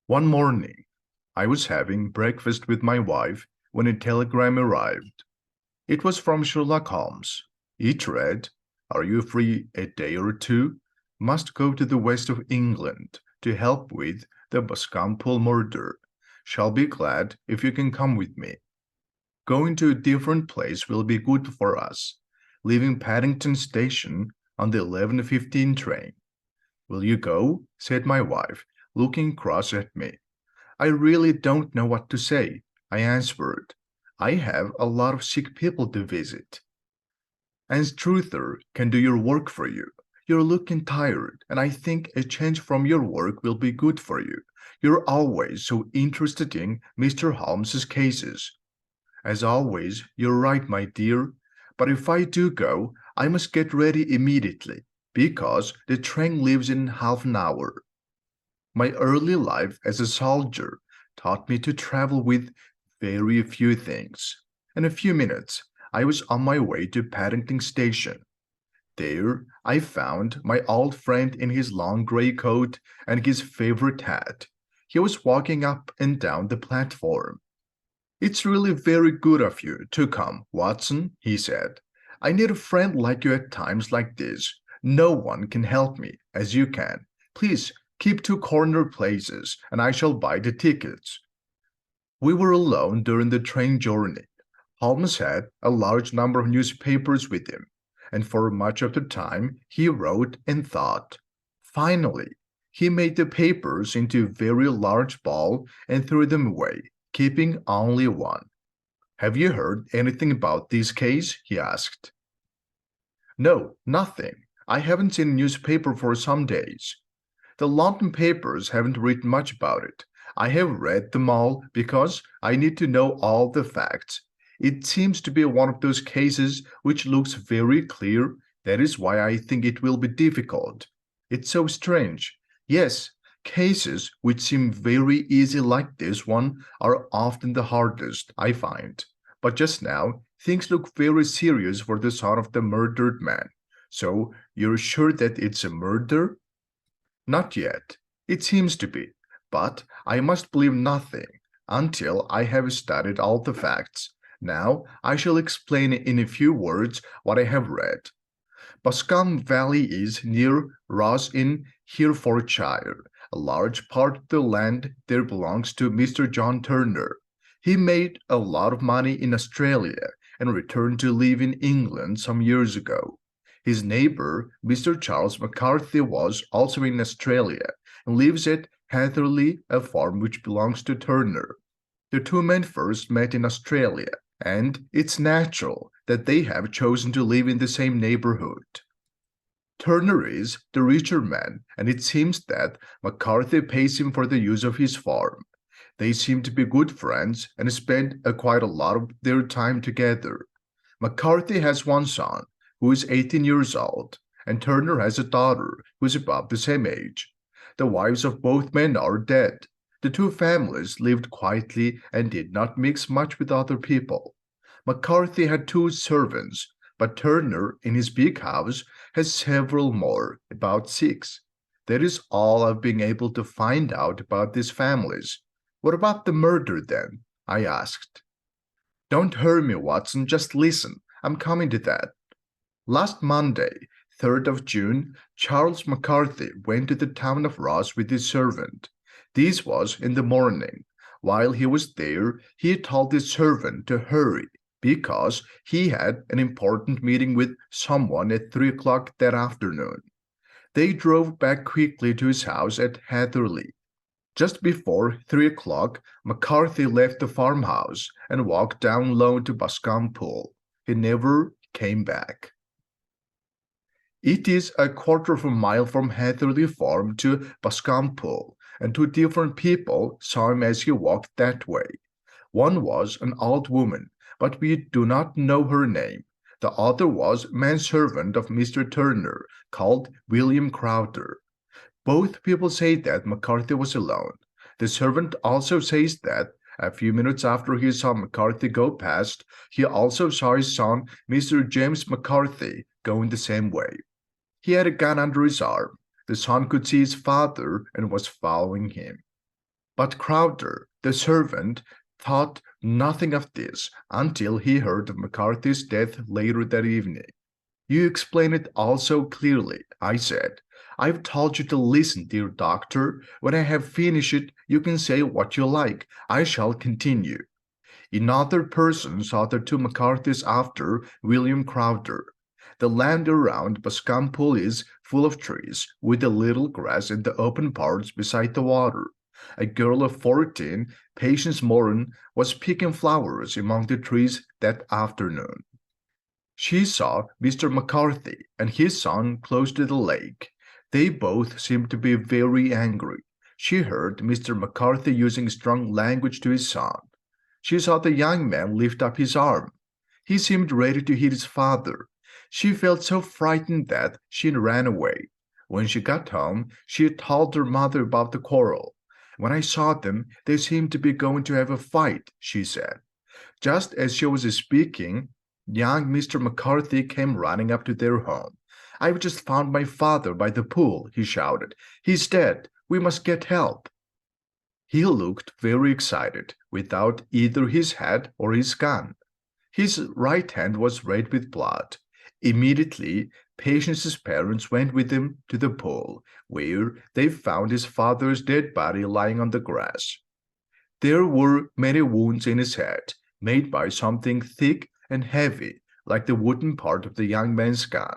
One morning, I was having breakfast with my wife when a telegram arrived. It was from Sherlock Holmes. It read, "Are you free a day or two? Must go to the west of England to help with the Boscombe murder. Shall be glad if you can come with me. Going to a different place will be good for us, leaving Paddington Station on the 11:15 train. Will you go?" said my wife, looking cross at me. "I really don't know what to say," I answered. "I have a lot of sick people to visit." "And Struther can do your work for you. You're looking tired, and I think a change from your work will be good for you. You're always so interested in Mr. Holmes's cases." "As always, you're right, my dear. But if I do go, I must get ready immediately, because the train leaves in half an hour. My early life as a soldier taught me to travel with very few things. In a few minutes, I was on my way to Paddington Station. There, I found my old friend in his long grey coat and his favorite hat. He was walking up and down the platform. "It's really very good of you to come, Watson," he said. "I need a friend like you at times like this. No one can help me as you can. Please keep two corner places, and I shall buy the tickets." We were alone during the train journey. Holmes had a large number of newspapers with him, and for much of the time he wrote and thought. Finally, he made the papers into a very large ball and threw them away, keeping only one. "Have you heard anything about this case?" he asked. "No, nothing. I haven't seen a newspaper for some days. The London papers haven't written much about it. I have read them all because I need to know all the facts. It seems to be one of those cases which looks very clear. That is why I think it will be difficult. It's so strange. Yes, cases which seem very easy like this one are often the hardest, I find. But just now, things look very serious for the son of the murdered man. So you're sure that it's a murder?" "Not yet. It seems to be, but I must believe nothing until I have studied all the facts. Now I shall explain in a few words what I have read. Boscombe Valley is near Ross in Herefordshire. A large part of the land there belongs to Mr. John Turner. He made a lot of money in Australia and returned to live in England some years ago. His neighbour, Mr. Charles McCarthy, was also in Australia and lives at Hatherley, a farm which belongs to Turner. The two men first met in Australia, and it's natural that they have chosen to live in the same neighbourhood. Turner is the richer man, and it seems that McCarthy pays him for the use of his farm. They seem to be good friends and spend quite a lot of their time together. McCarthy has one son, who is 18 years old, and Turner has a daughter who is about the same age. The wives of both men are dead. The two families lived quietly and did not mix much with other people. McCarthy had two servants, but Turner, in his big house, has several more, about six. That is all I've been able to find out about these families. What about the murder, then?" I asked. "Don't hurry me, Watson, just listen. I'm coming to that. Last Monday, 3rd of June, Charles McCarthy went to the town of Ross with his servant. This was in the morning. While he was there, he told his servant to hurry because he had an important meeting with someone at 3 o'clock that afternoon. They drove back quickly to his house at Hatherley. Just before 3 o'clock, McCarthy left the farmhouse and walked down low to Boscombe. He never came back. It is a quarter of a mile from Hatherley Farm to Boscombe, and two different people saw him as he walked that way. One was an old woman, but we do not know her name. The other was a manservant of Mr. Turner, called William Crowther. Both people say that McCarthy was alone. The servant also says that a few minutes after he saw McCarthy go past, he also saw his son, Mr. James McCarthy, going the same way. He had a gun under his arm. The son could see his father and was following him." But Crowder, the servant, thought nothing of this until he heard of McCarthy's death later that evening. You explain it all so clearly, I said. I've told you to listen, dear doctor. When I have finished it, you can say what you like. I shall continue. Another person saw the two McCarthys after William Crowder. The land around Boscombe Pool is full of trees, with a little grass in the open parts beside the water. A girl of 14, Patience Moran, was picking flowers among the trees that afternoon. She saw Mr. McCarthy and his son close to the lake. They both seemed to be very angry. She heard Mr. McCarthy using strong language to his son. She saw the young man lift up his arm. He seemed ready to hit his father. She felt so frightened that she ran away. When she got home, she told her mother about the quarrel. When I saw them, they seemed to be going to have a fight, she said. Just as she was speaking, young Mr. McCarthy came running up to their home. I've just found my father by the pool, he shouted. He's dead. We must get help. He looked very excited, without either his hat or his gun. His right hand was red with blood. Immediately, Patience's parents went with him to the pool, where they found his father's dead body lying on the grass. There were many wounds in his head, made by something thick and heavy, like the wooden part of the young man's gun.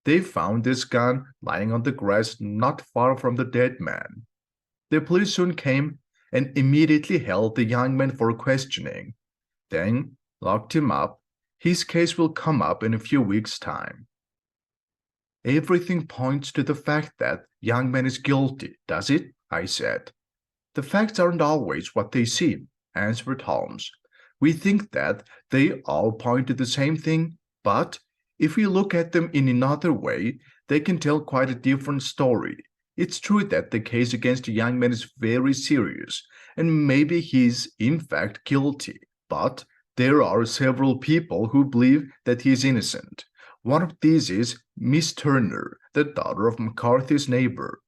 They found this gun lying on the grass not far from the dead man. The police soon came and immediately held the young man for questioning, then locked him up. His case will come up in a few weeks' time. Everything points to the fact that young man is guilty, does it? I said. The facts aren't always what they seem, answered Holmes. We think that they all point to the same thing, but if we look at them in another way, they can tell quite a different story. It's true that the case against the young man is very serious, and maybe he's in fact guilty, but there are several people who believe that he is innocent. One of these is Miss Turner, the daughter of McCarthy's neighbor.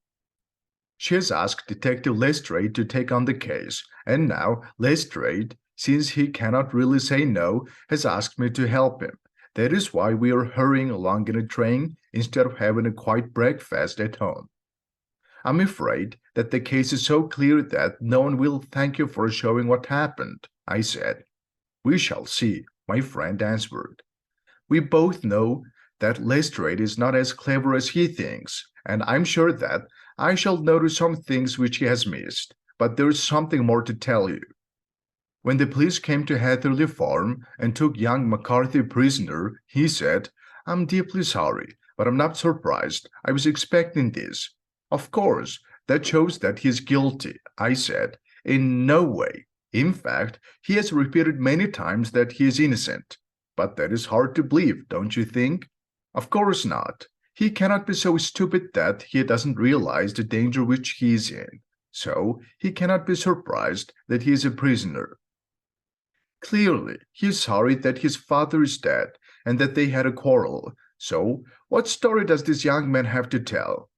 She has asked Detective Lestrade to take on the case, and now Lestrade, since he cannot really say no, has asked me to help him. That is why we are hurrying along in a train instead of having a quiet breakfast at home. I'm afraid that the case is so clear that no one will thank you for showing what happened, I said. We shall see, my friend answered. We both know that Lestrade is not as clever as he thinks, and I'm sure that I shall notice some things which he has missed, but there is something more to tell you. When the police came to Hatherley Farm and took young McCarthy prisoner, he said, I'm deeply sorry, but I'm not surprised. I was expecting this. Of course, that shows that he is guilty, I said. In no way. In fact, he has repeated many times that he is innocent. But that is hard to believe, don't you think? Of course not. He cannot be so stupid that he doesn't realize the danger which he is in. So he cannot be surprised that he is a prisoner. Clearly, he is sorry that his father is dead and that they had a quarrel. So, what story does this young man have to tell?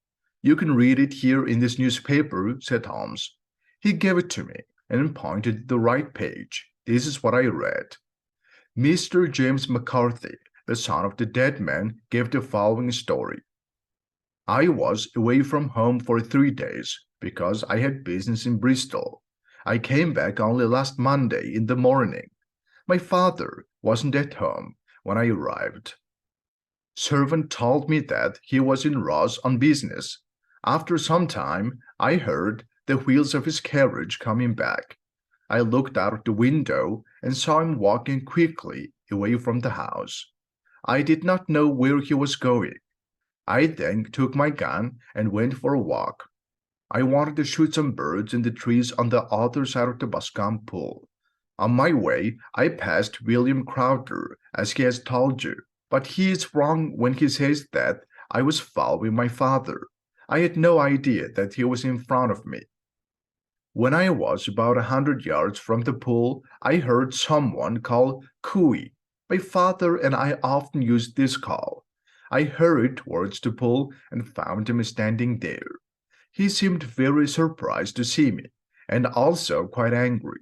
You can read it here in this newspaper, said Holmes. He gave it to me and pointed to the right page. This is what I read. Mr. James McCarthy, the son of the dead man, gave the following story. I was away from home for 3 days because I had business in Bristol. I came back only last Monday in the morning. My father wasn't at home when I arrived. Servant told me that he was in Ross on business. After some time, I heard the wheels of his carriage coming back. I looked out of the window and saw him walking quickly away from the house. I did not know where he was going. I then took my gun and went for a walk. I wanted to shoot some birds in the trees on the other side of the Boscombe Pool. On my way, I passed William Crowder, as he has told you, but he is wrong when he says that I was following my father. I had no idea that he was in front of me. When I was about 100 yards from the pool, I heard someone call Cooey. My father and I often used this call. I hurried towards the pool and found him standing there. He seemed very surprised to see me, and also quite angry.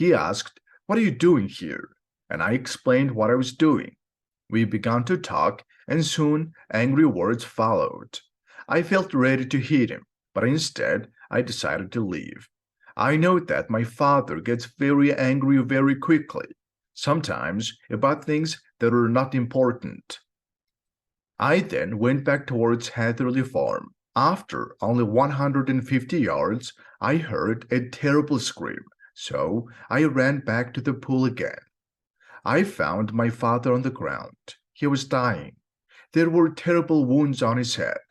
He asked, "What are you doing here?" And I explained what I was doing. We began to talk, and soon angry words followed. I felt ready to hit him, but instead I decided to leave. I know that my father gets very angry very quickly, sometimes about things that are not important. I then went back towards Hatherley Farm. After only 150 yards, I heard a terrible scream, so I ran back to the pool again. I found my father on the ground. He was dying. There were terrible wounds on his head.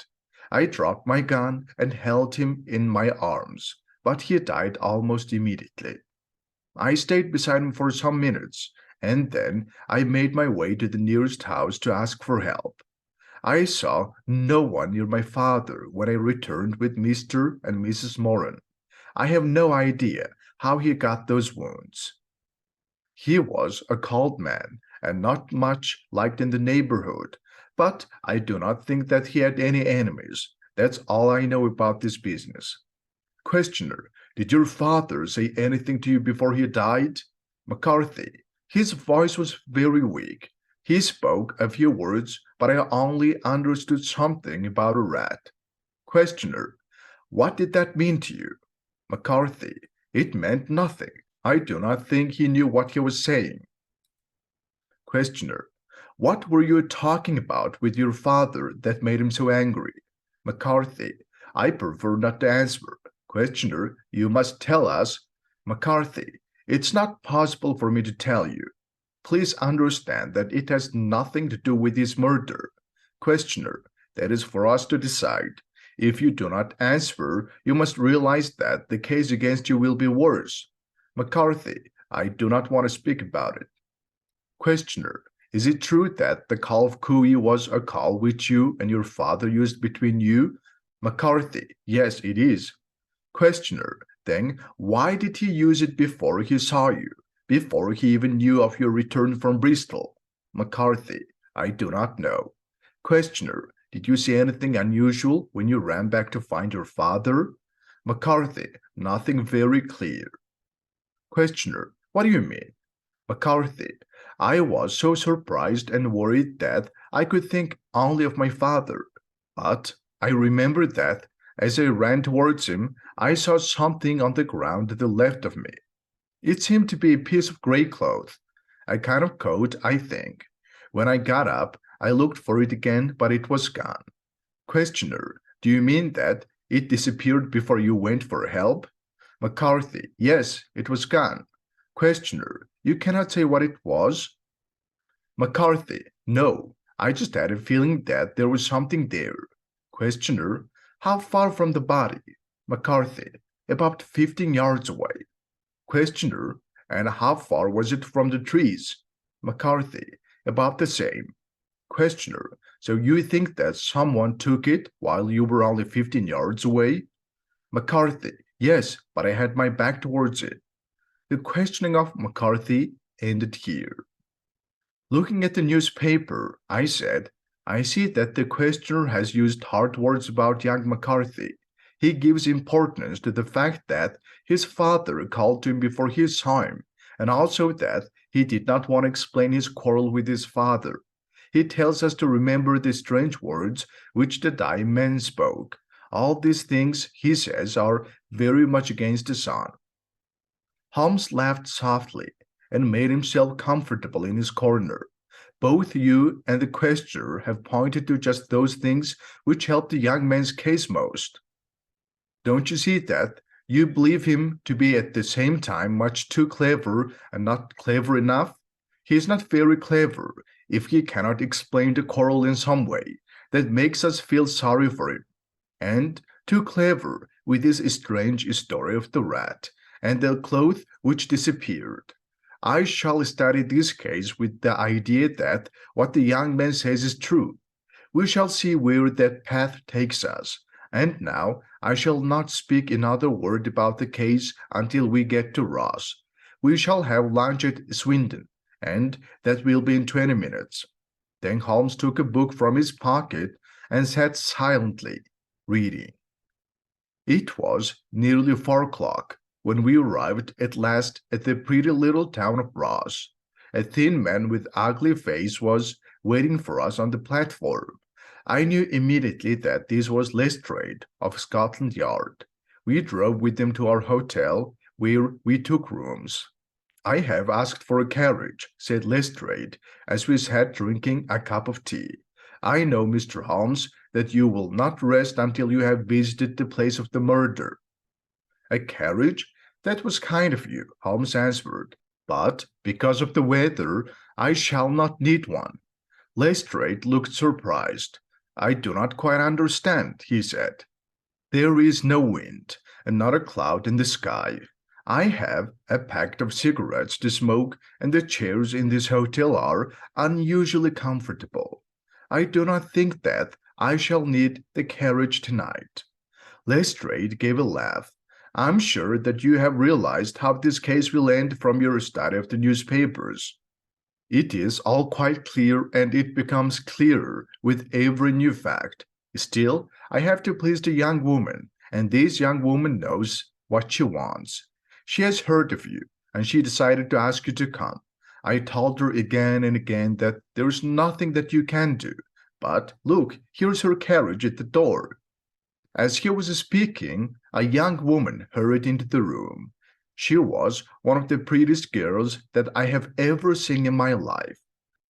I dropped my gun and held him in my arms, but he died almost immediately. I stayed beside him for some minutes, and then I made my way to the nearest house to ask for help. I saw no one near my father when I returned with Mr. and Mrs. Moran. I have no idea how he got those wounds. He was a cold man and not much liked in the neighborhood, but I do not think that he had any enemies. That's all I know about this business. Questioner: Did your father say anything to you before he died? McCarthy: His voice was very weak. He spoke a few words, but I only understood something about a rat. Questioner: What did that mean to you? McCarthy: It meant nothing. I do not think he knew what he was saying. Questioner: What were you talking about with your father that made him so angry? McCarthy: I prefer not to answer. Questioner: You must tell us. McCarthy: It's not possible for me to tell you. Please understand that it has nothing to do with his murder. Questioner: That is for us to decide. If you do not answer, you must realize that the case against you will be worse. McCarthy: I do not want to speak about it. Questioner: Is it true that the call of cooey was a call which you and your father used between you? McCarthy: Yes, it is. Questioner: Then why did he use it before he saw you, before he even knew of your return from Bristol? McCarthy: I do not know. Questioner: Did you see anything unusual when you ran back to find your father? McCarthy: Nothing very clear. Questioner: What do you mean? McCarthy: I was so surprised and worried that I could think only of my father. But I remember that as I ran towards him, I saw something on the ground to the left of me. It seemed to be a piece of gray cloth, a kind of coat, I think. When I got up, I looked for it again, but it was gone. Questioner: Do you mean that it disappeared before you went for help? McCarthy: Yes, it was gone. Questioner: You cannot say what it was? McCarthy: No, I just had a feeling that there was something there. Questioner: How far from the body? McCarthy: About 15 yards away. Questioner: And how far was it from the trees? McCarthy: About the same. Questioner: So you think that someone took it while you were only 15 yards away? McCarthy: Yes, but I had my back towards it. The questioning of McCarthy ended here. Looking at the newspaper, I said, I see that the questioner has used hard words about young McCarthy. He gives importance to the fact that his father called to him before he saw him, and also that he did not want to explain his quarrel with his father. He tells us to remember the strange words which the dying man spoke. All these things, he says, are very much against the sun. Holmes laughed softly and made himself comfortable in his corner. Both you and the questioner have pointed to just those things which help the young man's case most. Don't you see that you believe him to be at the same time much too clever and not clever enough? He is not very clever if he cannot explain the quarrel in some way that makes us feel sorry for him, and too clever with his strange story of the rat and the cloth which disappeared. I shall study this case with the idea that what the young man says is true. We shall see where that path takes us, and now I shall not speak another word about the case until we get to Ross. We shall have lunch at Swindon, and that will be in 20 minutes. Then Holmes took a book from his pocket and sat silently, reading. It was nearly 4 o'clock. when we arrived at last at the pretty little town of Ross. A thin man with ugly face was waiting for us on the platform. I knew immediately that this was Lestrade of Scotland Yard. We drove with him to our hotel, where we took rooms. "I have asked for a carriage," said Lestrade, as we sat drinking a cup of tea. "I know, Mr. Holmes, that you will not rest until you have visited the place of the murder." "A carriage? That was kind of you," Holmes answered. "But, because of the weather, I shall not need one." Lestrade looked surprised. "I do not quite understand," he said. "There is no wind, and not a cloud in the sky. I have a packet of cigarettes to smoke, and the chairs in this hotel are unusually comfortable. I do not think that I shall need the carriage tonight." Lestrade gave a laugh. "I'm sure that you have realized how this case will end from your study of the newspapers. It is all quite clear, and it becomes clearer with every new fact. Still, I have to please the young woman, and this young woman knows what she wants. She has heard of you, and she decided to ask you to come. I told her again and again that there's nothing that you can do. But look, here's her carriage at the door." As he was speaking, a young woman hurried into the room. She was one of the prettiest girls that I have ever seen in my life.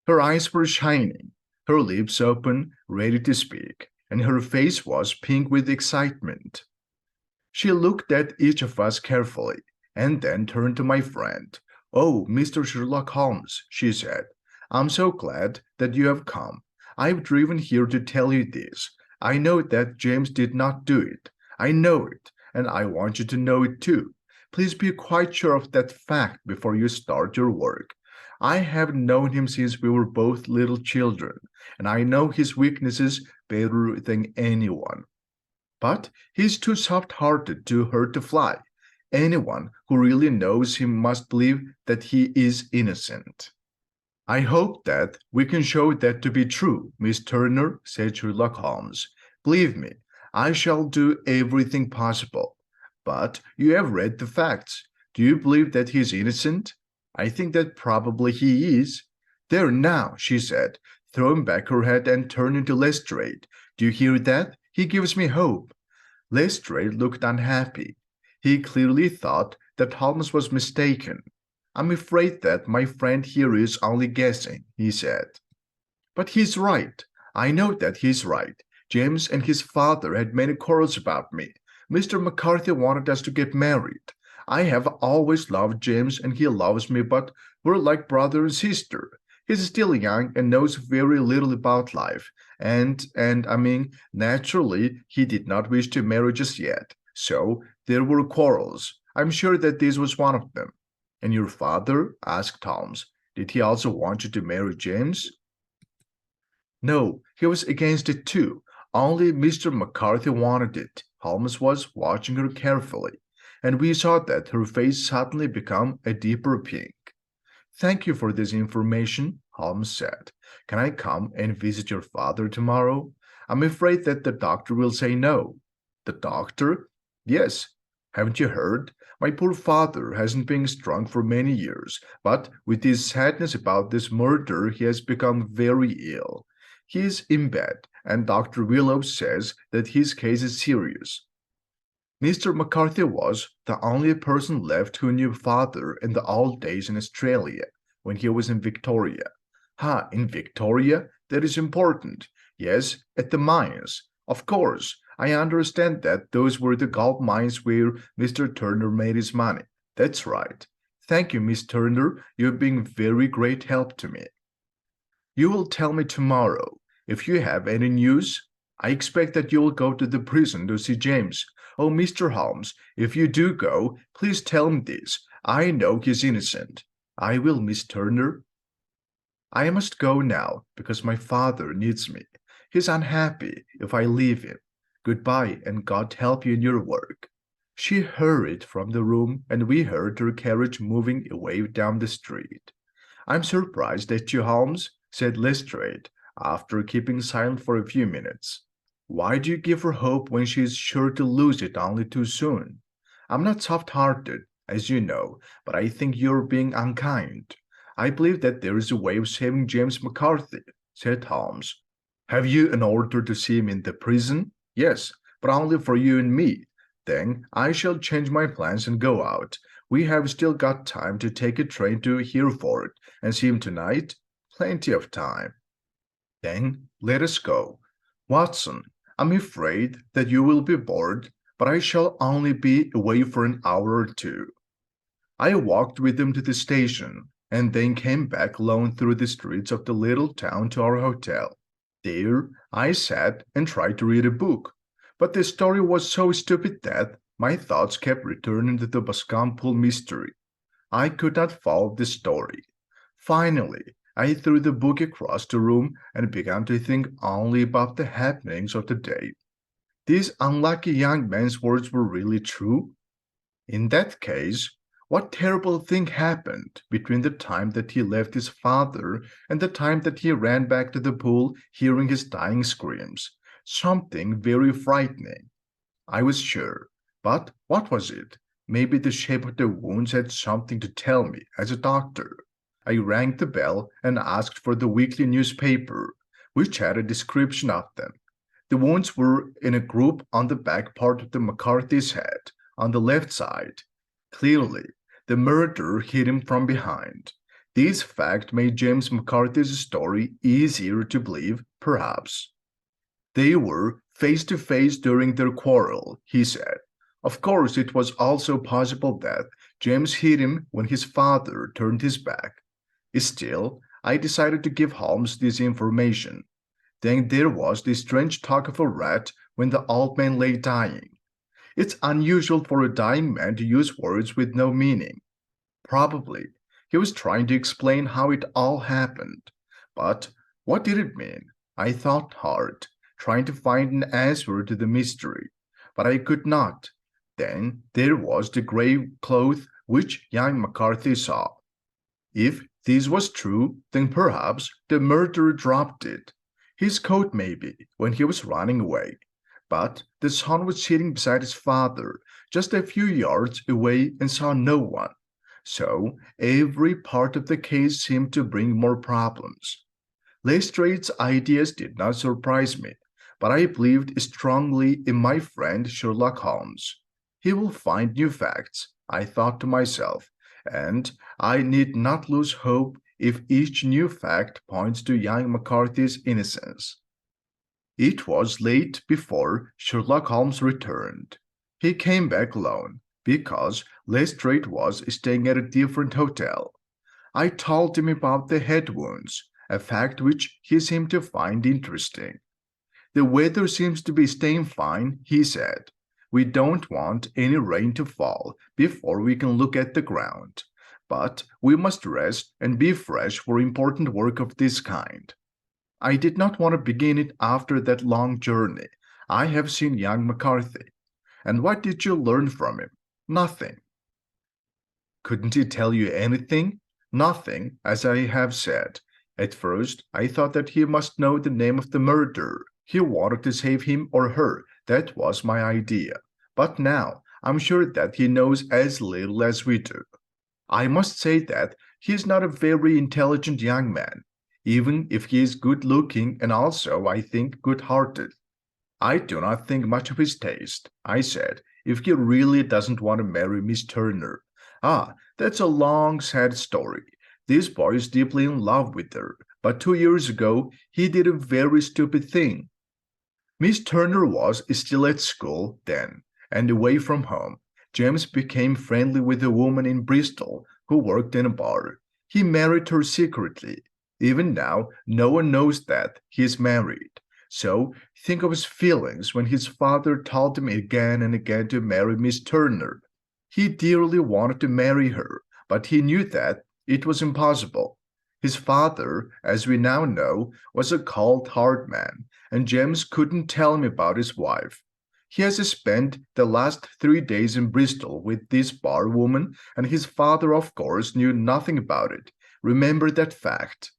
Her eyes were shining, her lips open, ready to speak, and her face was pink with excitement. She looked at each of us carefully, and then turned to my friend. "Oh, Mr. Sherlock Holmes," she said, "I'm so glad that you have come. I've driven here to tell you this. I know that James did not do it. I know it, and I want you to know it too. Please be quite sure of that fact before you start your work. I have known him since we were both little children, and I know his weaknesses better than anyone. But he's too soft-hearted to hurt a fly. Anyone who really knows him must believe that he is innocent." "I hope that we can show that to be true, Miss Turner," said Sherlock Holmes. "Believe me, I shall do everything possible. But you have read the facts. Do you believe that he is innocent?" "I think that probably he is." "There now," she said, throwing back her head and turning to Lestrade. "Do you hear that? He gives me hope." Lestrade looked unhappy. He clearly thought that Holmes was mistaken. "I'm afraid that my friend here is only guessing," he said. "But he's right. I know that he's right. James and his father had many quarrels about me. Mr. McCarthy wanted us to get married. I have always loved James and he loves me, but we're like brother and sister. He's still young and knows very little about life, and I mean, naturally, he did not wish to marry just yet. So there were quarrels. I'm sure that this was one of them." "And your father?" asked Holmes. "Did he also want you to marry James?" "No, he was against it too. Only Mr. McCarthy wanted it." Holmes was watching her carefully, and we saw that her face suddenly became a deeper pink. "Thank you for this information," Holmes said. "Can I come and visit your father tomorrow? I'm afraid that the doctor will say no." "The doctor?" "Yes. Haven't you heard? My poor father hasn't been strong for many years, but with his sadness about this murder he has become very ill. He is in bed, and Dr. Willows says that his case is serious." Mr. McCarthy was the only person left who knew father in the old days in Australia, when he was in Victoria. "Ha, in Victoria? That is important. Yes, at the mines. Of course, I understand that those were the gold mines where Mr. Turner made his money. That's right. Thank you, Miss Turner. You have been very great help to me. You will tell me tomorrow. If you have any news, I expect that you will go to the prison to see James. Oh, Mr. Holmes, if you do go, please tell me this. I know he's innocent." "I will, Miss Turner." "I must go now, because my father needs me. He's unhappy if I leave him. Goodbye, and God help you in your work." She hurried from the room, and we heard her carriage moving away down the street. "I'm surprised at you, Holmes," said Lestrade, after keeping silent for a few minutes. "Why do you give her hope when she is sure to lose it only too soon?" I'm not soft-hearted, as you know, but I think you're being unkind. I believe that there is a way of saving James McCarthy, said Holmes. Have you an order to see him in the prison? Yes, but only for you and me. Then I shall change my plans and go out. We have still got time to take a train to Hereford and see him tonight. Plenty of time. Then let us go. Watson, I'm afraid that you will be bored, but I shall only be away for an hour or two. I walked with him to the station, and then came back alone through the streets of the little town to our hotel. There I sat and tried to read a book, but the story was so stupid that my thoughts kept returning to the Boscombe mystery. I could not follow the story. Finally, I threw the book across the room and began to think only about the happenings of the day. This unlucky young man's words were really true? In that case, what terrible thing happened between the time that he left his father and the time that he ran back to the pool hearing his dying screams? Something very frightening, I was sure. But what was it? Maybe the shape of the wounds had something to tell me as a doctor. I rang the bell and asked for the weekly newspaper, which had a description of them. The wounds were in a group on the back part of the McCarthy's head, on the left side. Clearly, the murderer hit him from behind. This fact made James McCarthy's story easier to believe, perhaps. They were face to face during their quarrel, he said. Of course, it was also possible that James hit him when his father turned his back. Still, I decided to give Holmes this information. Then there was the strange talk of a rat when the old man lay dying. It's unusual for a dying man to use words with no meaning. Probably he was trying to explain how it all happened. But what did it mean? I thought hard, trying to find an answer to the mystery. But I could not. Then there was the grey cloth which young McCarthy saw. If this was true, then perhaps the murderer dropped it. His coat, maybe, when he was running away. But the son was sitting beside his father, just a few yards away, and saw no one. So every part of the case seemed to bring more problems. Lestrade's ideas did not surprise me, but I believed strongly in my friend Sherlock Holmes. He will find new facts, I thought to myself, and I need not lose hope if each new fact points to young McCarthy's innocence. It was late before Sherlock Holmes returned. He came back alone, because Lestrade was staying at a different hotel. I told him about the head wounds, a fact which he seemed to find interesting. The weather seems to be staying fine, he said. We don't want any rain to fall before we can look at the ground, but we must rest and be fresh for important work of this kind. I did not want to begin it after that long journey. I have seen young McCarthy. And what did you learn from him? Nothing. Couldn't he tell you anything? Nothing, as I have said. At first, I thought that he must know the name of the murderer. He wanted to save him or her. That was my idea. But now, I'm sure that he knows as little as we do. I must say that he is not a very intelligent young man, even if he is good-looking and also, I think, good-hearted. I do not think much of his taste, I said, if he really doesn't want to marry Miss Turner. Ah, that's a long, sad story. This boy is deeply in love with her, but 2 years ago he did a very stupid thing. Miss Turner was still at school then, and away from home. James became friendly with a woman in Bristol who worked in a bar. He married her secretly. Even now, no one knows that he is married. So, think of his feelings when his father told him again and again to marry Miss Turner. He dearly wanted to marry her, but he knew that it was impossible. His father, as we now know, was a cold, hard man, and James couldn't tell him about his wife. He has spent the last 3 days in Bristol with this bar woman, and his father, of course, knew nothing about it. Remember that fact.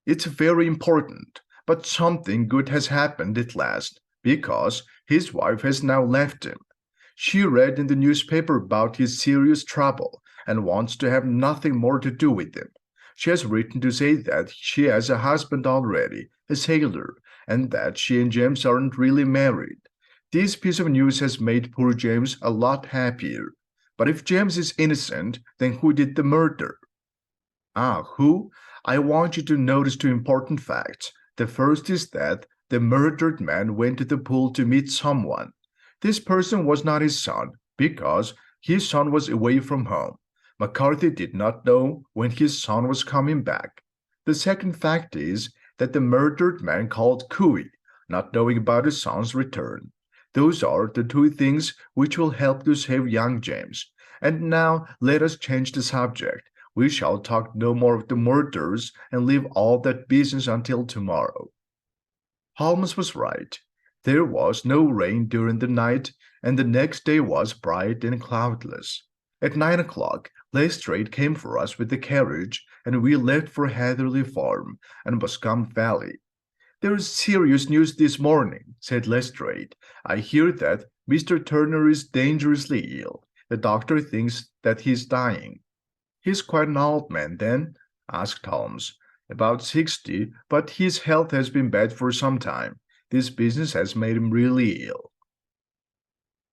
It's very important, but something good has happened at last, because his wife has now left him. She read in the newspaper about his serious trouble and wants to have nothing more to do with him. She has written to say that she has a husband already, a sailor, and that she and James aren't really married. This piece of news has made poor James a lot happier. But if James is innocent, then who did the murder? Ah, who? I want you to notice two important facts. The first is that the murdered man went to the pool to meet someone. This person was not his son, because his son was away from home. McCarthy did not know when his son was coming back. The second fact is that the murdered man called Cooey, not knowing about his son's return. Those are the two things which will help to save young James. And now let us change the subject. We shall talk no more of the murders and leave all that business until tomorrow. Holmes was right. There was no rain during the night, and the next day was bright and cloudless. At 9 o'clock, Lestrade came for us with the carriage, and we left for Hatherley Farm and Boscombe Valley. "There is serious news this morning," said Lestrade. "I hear that Mr. Turner is dangerously ill. The doctor thinks that he is dying." "He's quite an old man, then?" asked Holmes. "About 60, but his health has been bad for some time. This business has made him really ill."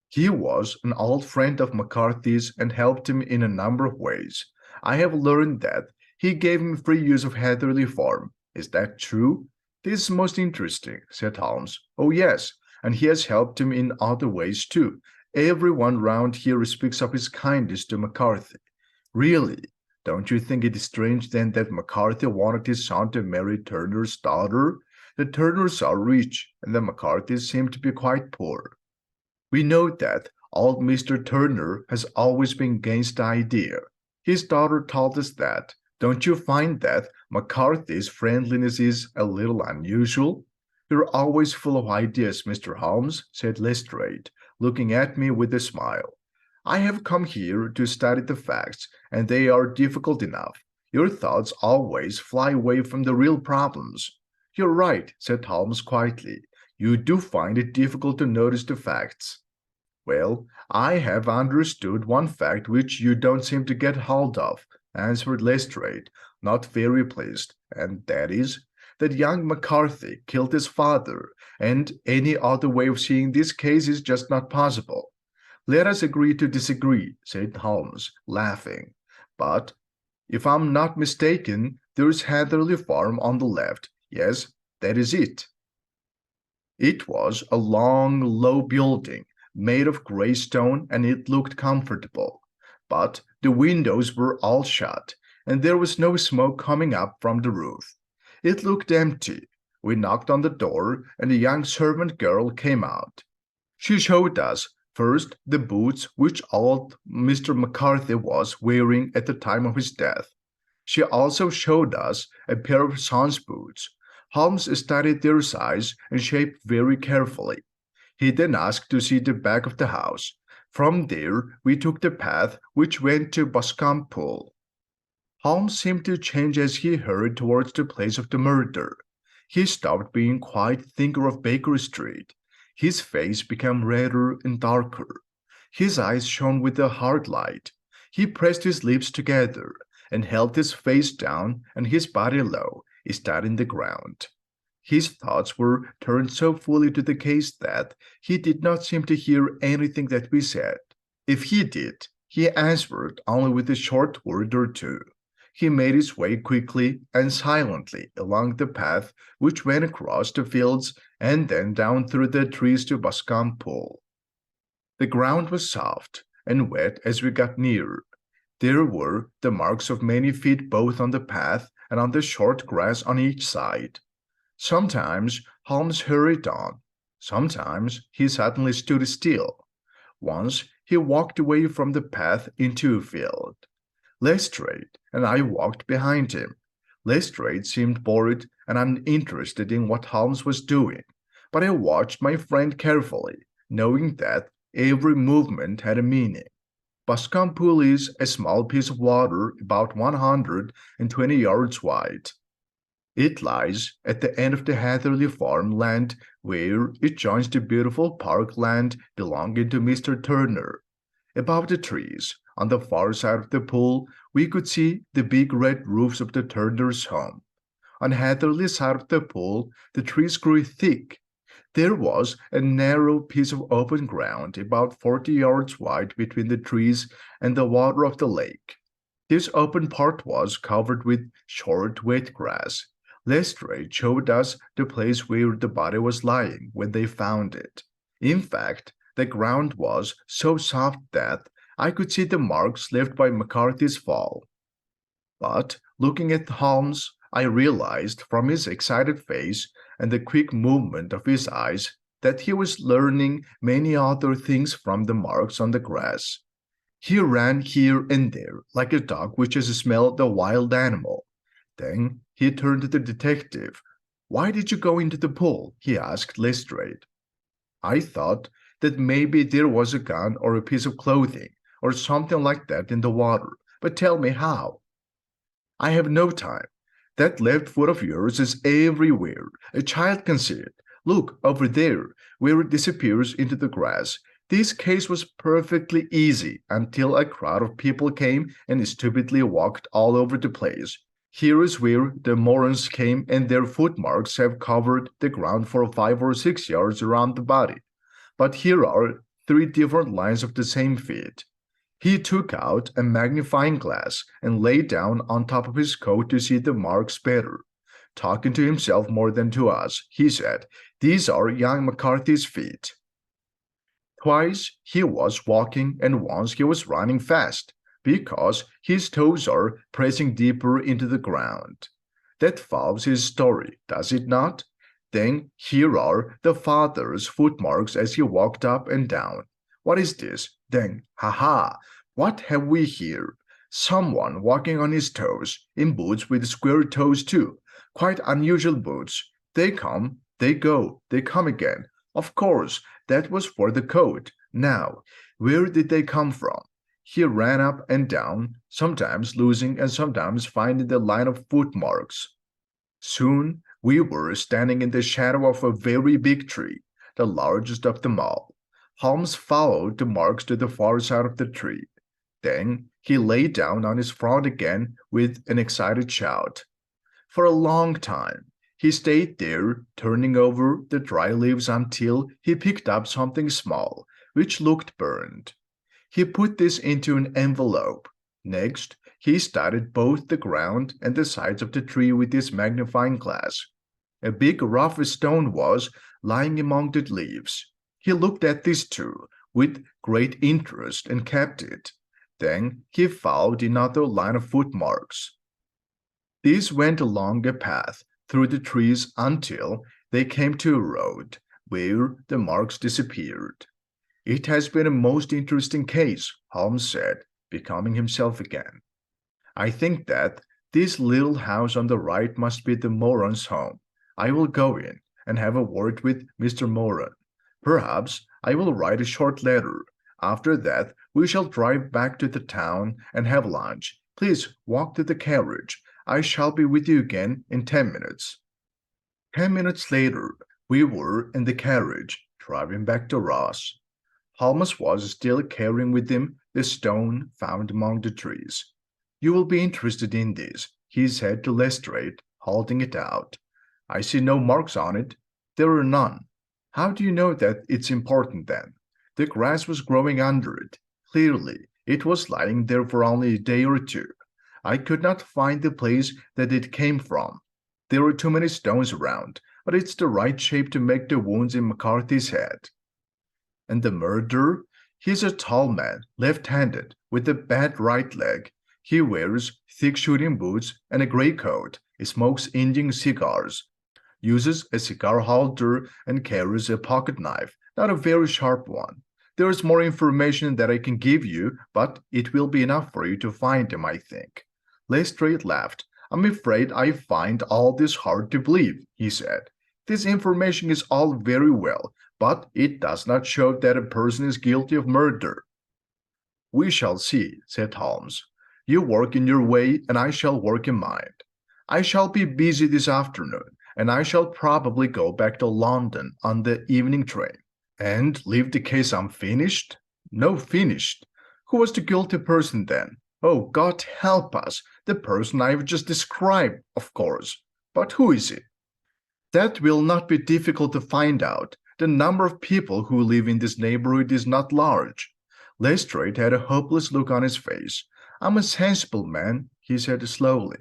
"He was an old friend of McCarthy's and helped him in a number of ways. I have learned that he gave him free use of Hatherley Farm. Is that true?" "This is most interesting," said Holmes. "Oh, yes, and he has helped him in other ways, too. Everyone round here speaks of his kindness to McCarthy." "Really? Don't you think it is strange then that McCarthy wanted his son to marry Turner's daughter? The Turners are rich, and the McCarthys seem to be quite poor." "We know that old Mr. Turner has always been against the idea. His daughter told us that. Don't you find that McCarthy's friendliness is a little unusual?" "You're always full of ideas, Mr. Holmes," said Lestrade, looking at me with a smile. "I have come here to study the facts, and they are difficult enough. Your thoughts always fly away from the real problems." "You're right," said Holmes quietly. "You do find it difficult to notice the facts." "Well, I have understood one fact which you don't seem to get hold of," answered Lestrade, not very pleased, "and that is, that young McCarthy killed his father, and any other way of seeing this case is just not possible." "Let us agree to disagree," said Holmes, laughing. "But, if I'm not mistaken, there's Hatherley Farm on the left. Yes, that is it." It was a long, low building, made of gray stone, and it looked comfortable. But the windows were all shut, and there was no smoke coming up from the roof. It looked empty. We knocked on the door, and a young servant girl came out. She showed us first the boots which old Mr. McCarthy was wearing at the time of his death. She also showed us a pair of son's boots. Holmes studied their size and shape very carefully. He then asked to see the back of the house. From there we took the path which went to Boscombe Pool. Holmes seemed to change as he hurried towards the place of the murder. He stopped being quite thinker of Baker Street. His face became redder and darker. His eyes shone with a hard light. He pressed his lips together and held his face down and his body low, studying the ground. His thoughts were turned so fully to the case that he did not seem to hear anything that we said. If he did, he answered only with a short word or two. He made his way quickly and silently along the path which went across the fields and then down through the trees to Boscombe Pool. The ground was soft and wet as we got nearer. There were the marks of many feet both on the path and on the short grass on each side. Sometimes Holmes hurried on. Sometimes he suddenly stood still. Once he walked away from the path into a field. Lestrade and I walked behind him. Lestrade seemed bored and uninterested in what Holmes was doing, but I watched my friend carefully, knowing that every movement had a meaning. Boscombe Pool is a small piece of water about 120 yards wide. It lies at the end of the Hatherley farmland where it joins the beautiful parkland belonging to Mr. Turner. Above the trees, on the far side of the pool, we could see the big red roofs of the Turners' home. On Hatherley's side of the pool, the trees grew thick. There was a narrow piece of open ground about 40 yards wide between the trees and the water of the lake. This open part was covered with short, wet grass. Lestrade showed us the place where the body was lying when they found it. In fact, the ground was so soft that I could see the marks left by McCarthy's fall. But looking at Holmes, I realized from his excited face and the quick movement of his eyes that he was learning many other things from the marks on the grass. He ran here and there like a dog which has smelled a wild animal. Then he turned to the detective. "Why did you go into the pool?" he asked Lestrade. "I thought that maybe there was a gun or a piece of clothing or something like that in the water. But tell me how." "I have no time. That left foot of yours is everywhere. A child can see it. Look over there, where it disappears into the grass. This case was perfectly easy until a crowd of people came and stupidly walked all over the place. Here is where the Morans came and their footmarks have covered the ground for 5 or 6 yards around the body. But here are 3 different lines of the same feet." He took out a magnifying glass and lay down on top of his coat to see the marks better. Talking to himself more than to us, he said, "These are young McCarthy's feet." Twice he was walking and once he was running fast, because his toes are pressing deeper into the ground. That follows his story, does it not? Then here are the father's footmarks as he walked up and down. What is this? Then, ha! What have we here? Someone walking on his toes, in boots with square toes too. Quite unusual boots. They come, they go, they come again. Of course, that was for the coat. Now, where did they come from? He ran up and down, sometimes losing and sometimes finding the line of footmarks. Soon we were standing in the shadow of a very big tree, the largest of them all. Holmes followed the marks to the far side of the tree. Then he lay down on his front again with an excited shout. For a long time he stayed there, turning over the dry leaves until he picked up something small, which looked burned. He put this into an envelope. Next, he studied both the ground and the sides of the tree with his magnifying glass. A big rough stone was lying among the leaves. He looked at this too, with great interest, and kept it. Then he followed another line of footmarks. These went along a path through the trees until they came to a road, where the marks disappeared. "It has been a most interesting case," Holmes said, becoming himself again. "I think that this little house on the right must be the Morans' home. I will go in and have a word with Mr. Moran. Perhaps I will write a short letter. After that, we shall drive back to the town and have lunch. Please walk to the carriage. I shall be with you again in 10 minutes. 10 minutes later, we were in the carriage, driving back to Ross. Holmes was still carrying with him the stone found among the trees. "You will be interested in this," he said to Lestrade, holding it out. "I see no marks on it." "There are none." "How do you know that it's important then?" "The grass was growing under it. Clearly, it was lying there for only a day or two. I could not find the place that it came from. There were too many stones around, but it's the right shape to make the wounds in McCarthy's head." "And the murderer? He's a tall man, left-handed, with a bad right leg. He wears thick shooting boots and a gray coat, smokes Indian cigars, uses a cigar holder, and carries a pocket knife, not a very sharp one. There is more information that I can give you, but it will be enough for you to find him, I think." Lestrade laughed. "I'm afraid I find all this hard to believe," he said. "This information is all very well, but it does not show that a person is guilty of murder." "We shall see," said Holmes. "You work in your way, and I shall work in mine. I shall be busy this afternoon, and I shall probably go back to London on the evening train. And leave the case unfinished? No, finished. Who was the guilty person then? Oh, God help us! The person I've just described, of course. But who is it? That will not be difficult to find out. The number of people who live in this neighborhood is not large. Lestrade had a hopeless look on his face. I'm a sensible man, he said slowly.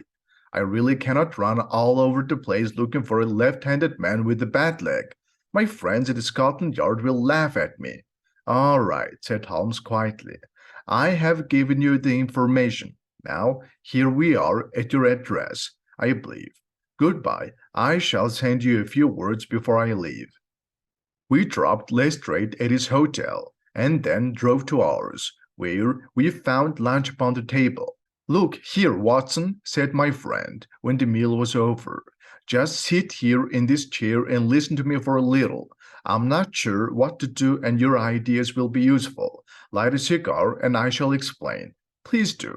I really cannot run all over the place looking for a left-handed man with a bad leg. My friends at Scotland Yard will laugh at me. All right, said Holmes quietly. I have given you the information. Now, here we are at your address, I believe. Goodbye. I shall send you a few words before I leave. We dropped Lestrade at his hotel, and then drove to ours, where we found lunch upon the table. Look here, Watson, said my friend, when the meal was over. Just sit here in this chair and listen to me for a little. I'm not sure what to do, and your ideas will be useful. Light a cigar, and I shall explain. Please do.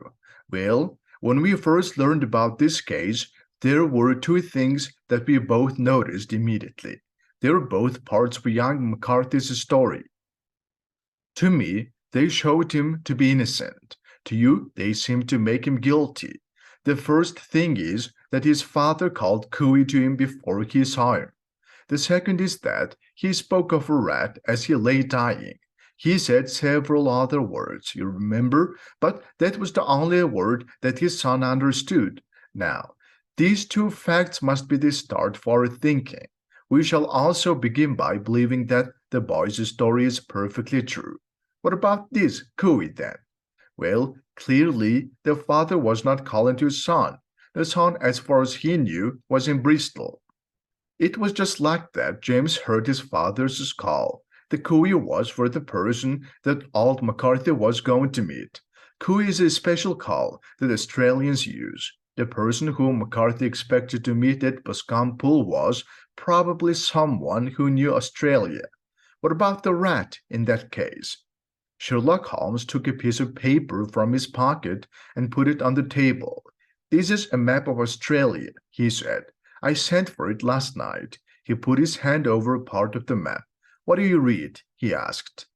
Well, when we first learned about this case, there were two things that we both noticed immediately. They were both parts of young McCarthy's story. To me, they showed him to be innocent. To you, they seemed to make him guilty. The first thing is that his father called Cooey to him before he saw him. The second is that he spoke of a rat as he lay dying. He said several other words, you remember, but that was the only word that his son understood. Now, these two facts must be the start for our thinking. We shall also begin by believing that the boy's story is perfectly true. What about this Cooey then? Well, clearly the father was not calling to his son. The son, as far as he knew, was in Bristol. It was just like that James heard his father's call. The Cooey was for the person that old McCarthy was going to meet. Cooey is a special call that Australians use. The person whom McCarthy expected to meet at Boscombe Pool was probably someone who knew Australia. What about the rat in that case? Sherlock Holmes took a piece of paper from his pocket and put it on the table. This is a map of Australia, he said. I sent for it last night. He put his hand over a part of the map. What do you read? He asked.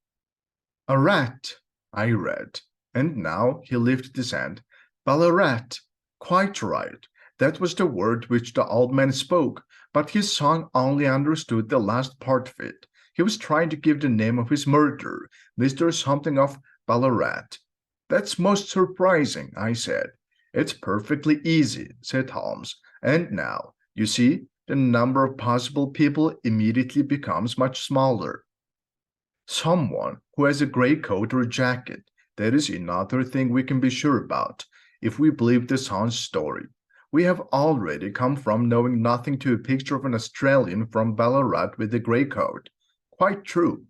A rat, I read. And now he lifted his hand. Ballarat. Quite right. That was the word which the old man spoke, but his son only understood the last part of it. He was trying to give the name of his murderer, Mr. Something of Ballarat. That's most surprising, I said. It's perfectly easy, said Holmes. And now, you see, the number of possible people immediately becomes much smaller. Someone who has a grey coat or jacket, that is another thing we can be sure about, if we believe the son's story. We have already come from knowing nothing to a picture of an Australian from Ballarat with a grey coat. Quite true.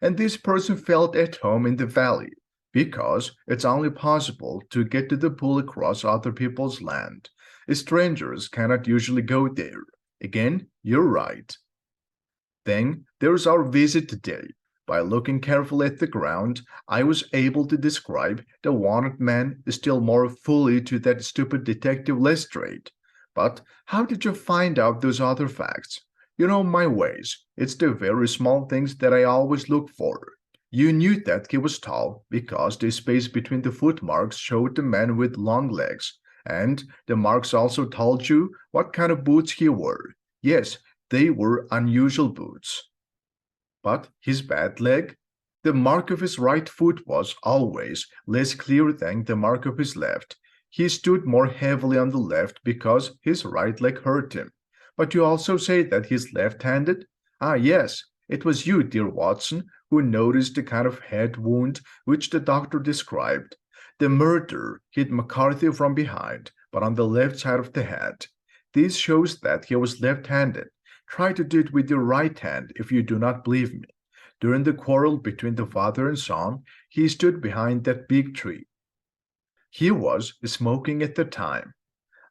And this person felt at home in the valley, because it's only possible to get to the pool across other people's land. Strangers cannot usually go there. Again, you're right. Then there's our visit today. By looking carefully at the ground, I was able to describe the wanted man still more fully to that stupid detective Lestrade. But how did you find out those other facts? You know my ways. It's the very small things that I always look for. You knew that he was tall because the space between the footmarks showed the man with long legs, and the marks also told you what kind of boots he wore. Yes, they were unusual boots. But his bad leg? The mark of his right foot was always less clear than the mark of his left. He stood more heavily on the left because his right leg hurt him. But you also say that he's left-handed? Ah, yes, it was you, dear Watson, who noticed the kind of head wound which the doctor described. The murderer hit McCarthy from behind, but on the left side of the head. This shows that he was left-handed. Try to do it with your right hand if you do not believe me. During the quarrel between the father and son, he stood behind that big tree. He was smoking at the time.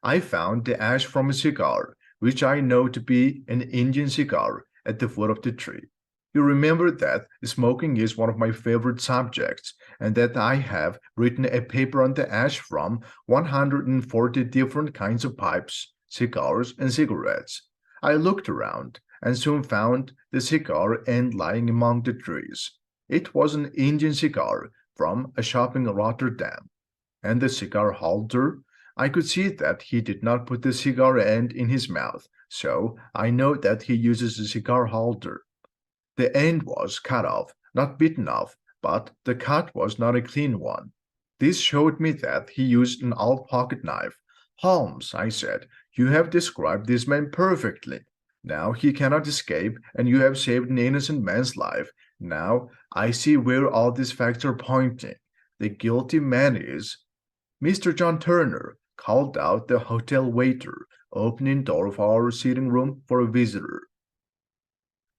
I found the ash from a cigar, which I know to be an Indian cigar, at the foot of the tree. You remember that smoking is one of my favorite subjects, and that I have written a paper on the ash from 140 different kinds of pipes, cigars and cigarettes. I looked around and soon found the cigar end lying among the trees. It was an Indian cigar from a shop in Rotterdam, and the cigar holder, I could see that he did not put the cigar end in his mouth, so I know that he uses a cigar holder. The end was cut off, not bitten off, but the cut was not a clean one. This showed me that he used an old pocket knife. Holmes, I said, you have described this man perfectly. Now he cannot escape, and you have saved an innocent man's life. Now I see where all these facts are pointing. The guilty man is Mr. John Turner, called out the hotel waiter, opening door of our sitting room for a visitor.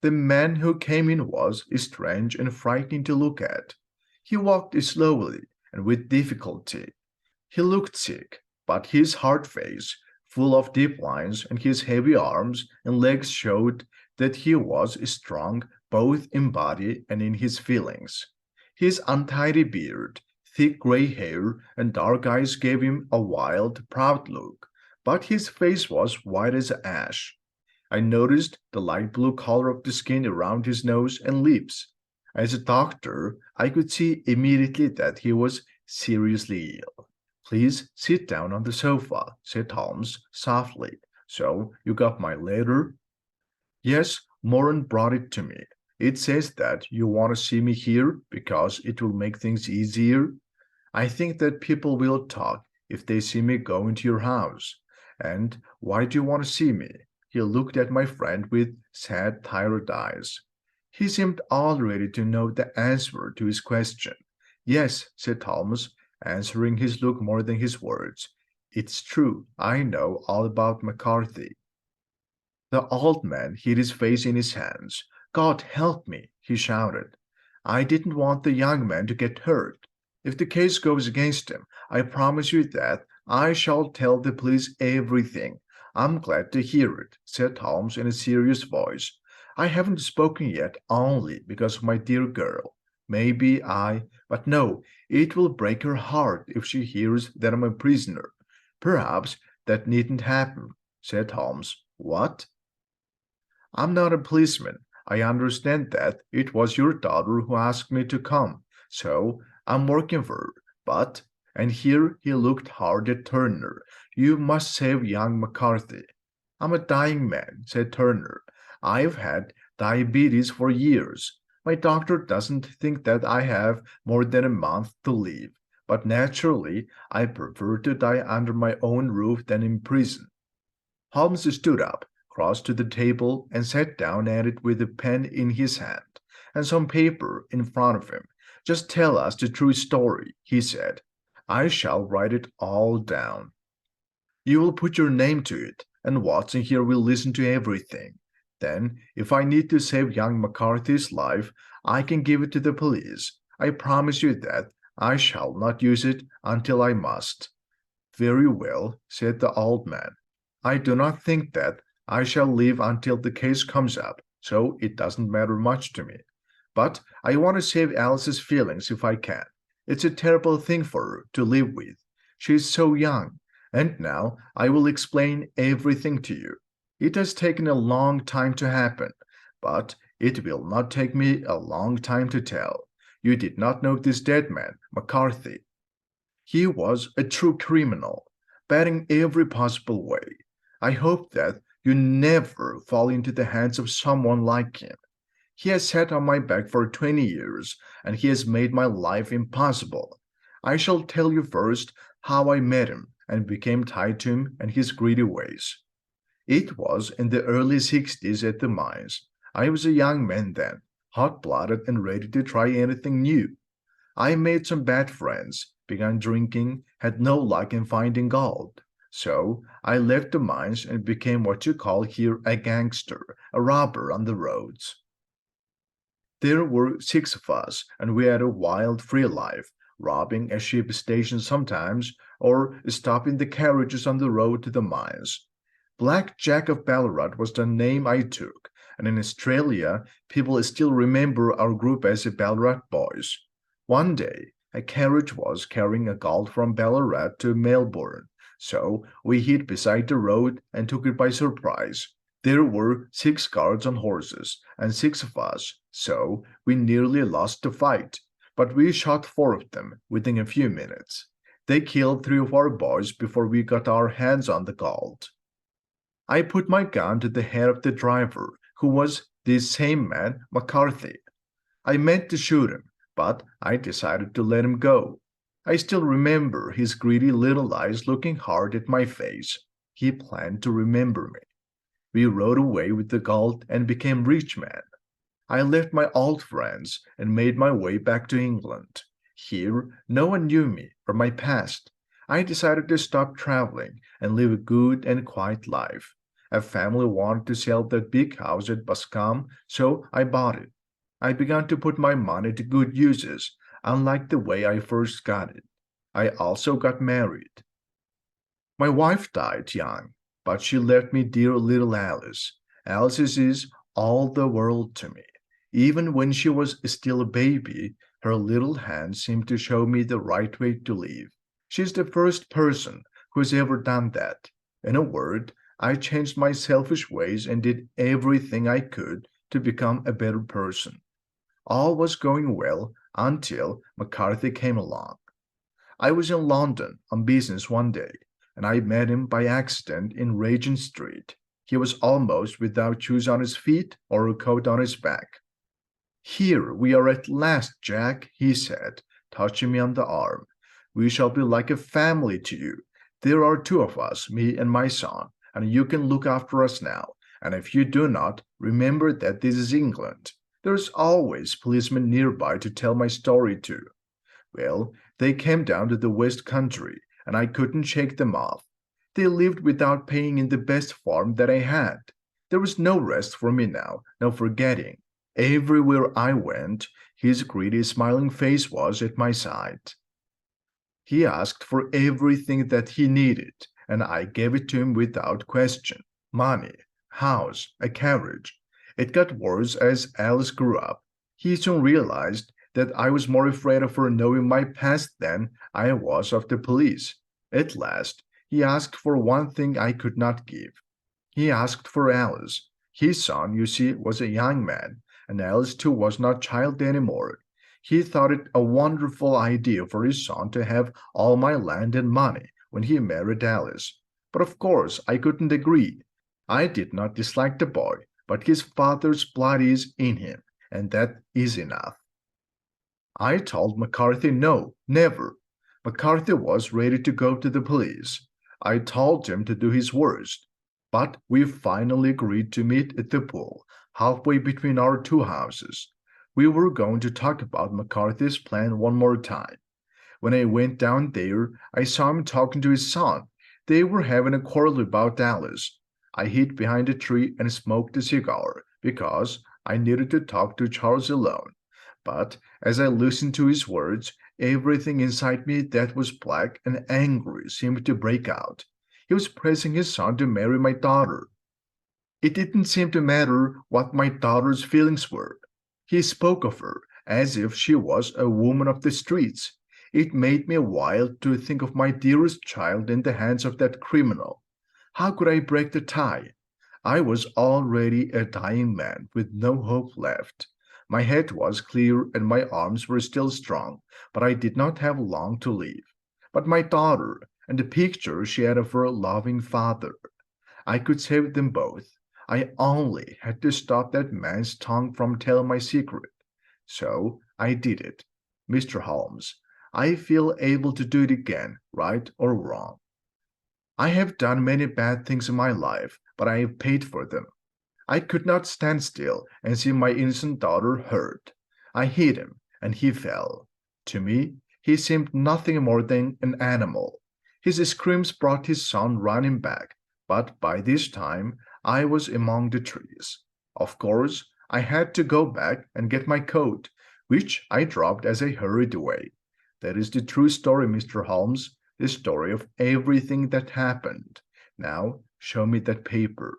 The man who came in was strange and frightening to look at. He walked slowly and with difficulty. He looked sick, but his hard face, full of deep lines, and his heavy arms and legs showed that he was strong both in body and in his feelings. His untidy beard, thick gray hair, and dark eyes gave him a wild, proud look, but his face was white as ash. I noticed the light blue color of the skin around his nose and lips. As a doctor, I could see immediately that he was seriously ill. Please sit down on the sofa, said Holmes softly. So, you got my letter? Yes, Moran brought it to me. It says that you want to see me here because it will make things easier. I think that people will talk if they see me go into your house. And why do you want to see me? He looked at my friend with sad, tired eyes. He seemed all ready to know the answer to his question. Yes, said Holmes, answering his look more than his words. It's true, I know all about McCarthy. The old man hid his face in his hands. God help me, he shouted. I didn't want the young man to get hurt. If the case goes against him, I promise you that I shall tell the police everything. I'm glad to hear it, said Holmes in a serious voice. I haven't spoken yet only because of my dear girl. But no, it will break her heart if she hears that I'm a prisoner. Perhaps that needn't happen, said Holmes. What? I'm not a policeman. I understand that it was your daughter who asked me to come, so I'm working for her. But, and here he looked hard at Turner, you must save young McCarthy. I'm a dying man, said Turner. I've had diabetes for years. My doctor doesn't think that I have more than a month to live, but naturally I prefer to die under my own roof than in prison. Holmes stood up, crossed to the table, and sat down at it with a pen in his hand and some paper in front of him. Just tell us the true story, he said. I shall write it all down. You will put your name to it, and Watson here will listen to everything. Then, if I need to save young McCarthy's life, I can give it to the police. I promise you that I shall not use it until I must. Very well, said the old man. I do not think that I shall live until the case comes up, so it doesn't matter much to me. But I want to save Alice's feelings if I can. It's a terrible thing for her to live with. She is so young, and now I will explain everything to you. It has taken a long time to happen, but it will not take me a long time to tell. You did not know this dead man, McCarthy. He was a true criminal, bad in every possible way. I hope that you never fall into the hands of someone like him. He has sat on my back for 20 years, and he has made my life impossible. I shall tell you first how I met him and became tied to him and his greedy ways. It was in the early 60s at the mines. I was a young man then, hot-blooded and ready to try anything new. I made some bad friends, began drinking, had no luck in finding gold. So I left the mines and became what you call here a gangster, a robber on the roads. There were 6 of us, and we had a wild, free life, robbing a ship station sometimes, or stopping the carriages on the road to the mines. Black Jack of Ballarat was the name I took, and in Australia people still remember our group as the Ballarat Boys. One day, a carriage was carrying a gold from Ballarat to Melbourne, So we hid beside the road and took it by surprise. There were 6 guards on horses and 6 of us, so we nearly lost the fight. But we shot 4 of them within a few minutes. They killed 3 of our boys before we got our hands on the gold. I put my gun to the head of the driver, who was this same man, McCarthy. I meant to shoot him, but I decided to let him go. I still remember his greedy little eyes looking hard at my face. He planned to remember me. We rode away with the gold and became rich men. I left my old friends and made my way back to England. Here, no one knew me or my past. I decided to stop traveling and live a good and quiet life. A family wanted to sell that big house at Boscombe, so I bought it. I began to put my money to good uses, unlike the way I first got it. I also got married. My wife died young, but she left me dear little Alice. Alice is all the world to me. Even when she was still a baby, her little hands seemed to show me the right way to live. She's the first person who's ever done that. In a word, I changed my selfish ways and did everything I could to become a better person. All was going well until McCarthy came along. I was in London on business one day, and I met him by accident in Regent Street. He was almost without shoes on his feet or a coat on his back. "Here we are at last, Jack," he said, touching me on the arm. "We shall be like a family to you. There are 2 of us, me and my son, and you can look after us now. And if you do not, remember that this is England. There's always policemen nearby to tell my story to." Well, they came down to the West Country, and I couldn't shake them off. They lived without paying in the best farm that I had. There was no rest for me now, no forgetting. Everywhere I went, his greedy smiling face was at my side. He asked for everything that he needed, and I gave it to him without question. Money, house, a carriage. It got worse as Alice grew up. He soon realized that I was more afraid of her knowing my past than I was of the police. At last, he asked for one thing I could not give. He asked for Alice. His son, you see, was a young man, and Alice too was not child any more. He thought it a wonderful idea for his son to have all my land and money when he married Alice. But of course I couldn't agree. I did not dislike the boy, but his father's blood is in him, and that is enough. I told McCarthy no, never. McCarthy was ready to go to the police. I told him to do his worst. But we finally agreed to meet at the pool, halfway between our 2 houses. We were going to talk about McCarthy's plan one more time. When I went down there, I saw him talking to his son. They were having a quarrel about Alice. I hid behind a tree and smoked a cigar, because I needed to talk to Charles alone. But as I listened to his words, everything inside me that was black and angry seemed to break out. He was pressing his son to marry my daughter. It didn't seem to matter what my daughter's feelings were. He spoke of her as if she was a woman of the streets. It made me wild to think of my dearest child in the hands of that criminal. How could I break the tie? I was already a dying man with no hope left. My head was clear and my arms were still strong, but I did not have long to live. But my daughter and the picture she had of her loving father. I could save them both. I only had to stop that man's tongue from telling my secret. So I did it. Mr. Holmes, I feel able to do it again, right or wrong. I have done many bad things in my life, but I have paid for them. I could not stand still and see my innocent daughter hurt. I hit him, and he fell. To me, he seemed nothing more than an animal. His screams brought his son running back, but by this time I was among the trees. Of course, I had to go back and get my coat, which I dropped as I hurried away. That is the true story, Mr. Holmes, the story of everything that happened. Now, show me that paper.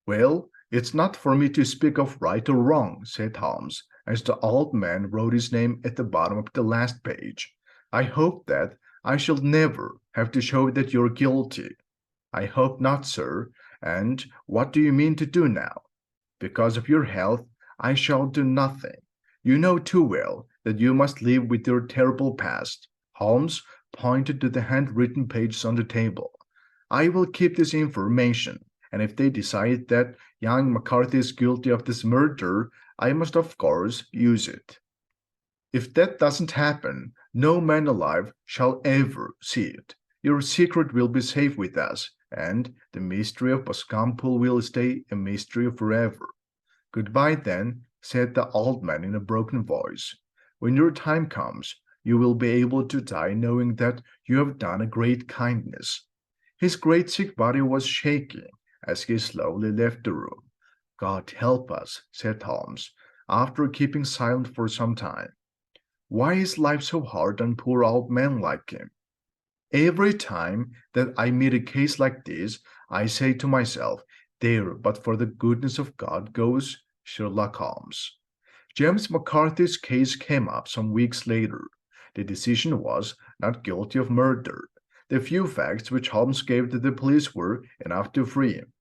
Well, it's not for me to speak of right or wrong, said Holmes, as the old man wrote his name at the bottom of the last page. I hope that I shall never have to show that you're guilty. I hope not, sir. And what do you mean to do now? Because of your health, I shall do nothing. You know too well that you must live with your terrible past. Holmes pointed to the handwritten pages on the table. I will keep this information, and if they decide that young McCarthy is guilty of this murder, I must of course use it. If that doesn't happen, no man alive shall ever see it. Your secret will be safe with us, and the mystery of Boscombe will stay a mystery forever. Goodbye, then, said the old man in a broken voice. When your time comes, you will be able to die knowing that you have done a great kindness. His great sick body was shaking as he slowly left the room. God help us, said Holmes, after keeping silent for some time. Why is life so hard on poor old men like him? Every time that I meet a case like this, I say to myself, there, but for the goodness of God goes Sherlock Holmes. James McCarthy's case came up some weeks later. The decision was not guilty of murder. The few facts which Holmes gave to the police were enough to free him.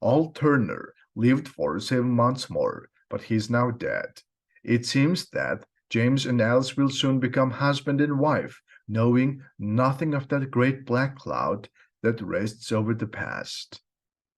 Old Turner lived for 7 months more, but he is now dead. It seems that James and Alice will soon become husband and wife, knowing nothing of that great black cloud that rests over the past.